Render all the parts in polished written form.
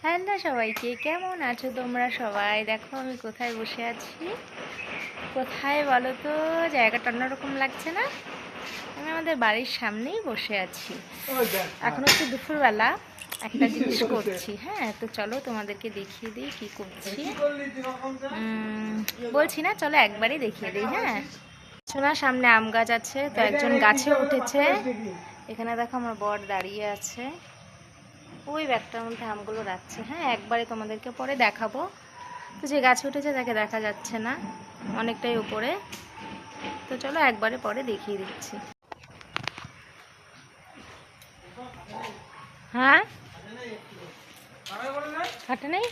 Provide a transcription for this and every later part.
Hello সবাইকে, কেমন আছো তোমরা সবাই? দেখো আমি কোথায় বসে আছি। কোথায় বলো তো? জায়গাটা অন্যরকম লাগছে না? আমি আমাদের বাড়ির সামনেই বসে আছি। এখন হচ্ছে দুপুরবেলা, একটা জিনিস করছি। হ্যাঁ, তো চলো তোমাদেরকে দেখিয়ে দিই কি করছি। বলছি না, চলো একবারই দেখিয়ে দিই। হ্যাঁ, শোনার সামনে আম গাছ আছে, তো একজন গাছে উঠেছে। এখানে দেখো আমার বর দাঁড়িয়ে আছে, ওই ব্যাগটার মধ্যে আমগুলো রাখছে। হ্যাঁ, একবারে তোমাদেরকে পরে দেখাবো। তো যে গাছে উঠেছে তাকে দেখা যাচ্ছে না, অনেকটাই উপরে। তো চলো একবারে পরে দেখিয়ে দিচ্ছি। হ্যাঁ, ফাটে নেই,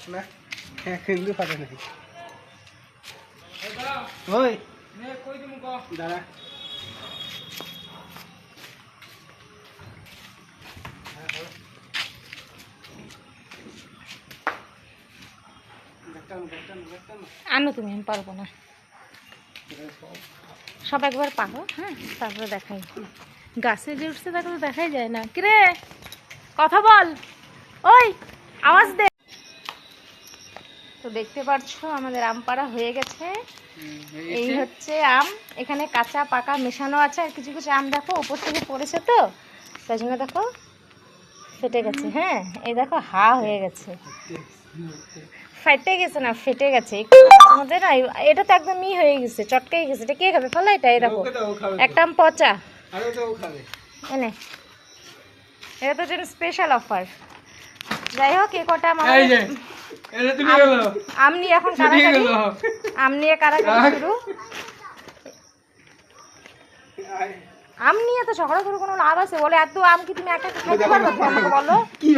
আনো তুমি, আমি পারবো না। সব একবার পারো। হ্যাঁ, তারপরে দেখাই। গাছে যে উঠছে তাকে তো দেখাই যায় না। কিরে, কথা বল, ওই আওয়াজ দে। তো দেখতে পাচ্ছ আমাদের আম পাড়া হয়ে গেছে। এই হচ্ছে আম, এখানে কাঁচা পাকা মেশানো আছে। আর কিছু কিছু আম দেখো উপর থেকে পড়েছে, তো তাই জন্য দেখো ফেটে গেছে। হ্যাঁ, এই দেখো হা হয়ে গেছে, ফেটে গেছে না, ফেটে গেছে আমাদের না। এটা তো একদম হয়ে গেছে, চটকাই গেছে। এটা কে খাবে? ফেলা এটা। এই দেখো একটা আম পচা। এনে এটা তো যেন স্পেশাল অফার। যাই হোক, এ কটা আম নিয়ে এখন কারাকারি, আম নিয়ে কারাকারি শুরু। আম নিয়ে তো ঝগড়া করে কোনো লাভ আছে? বলে এত আম কি তুমি একা খাইতে পারবে? বলো কি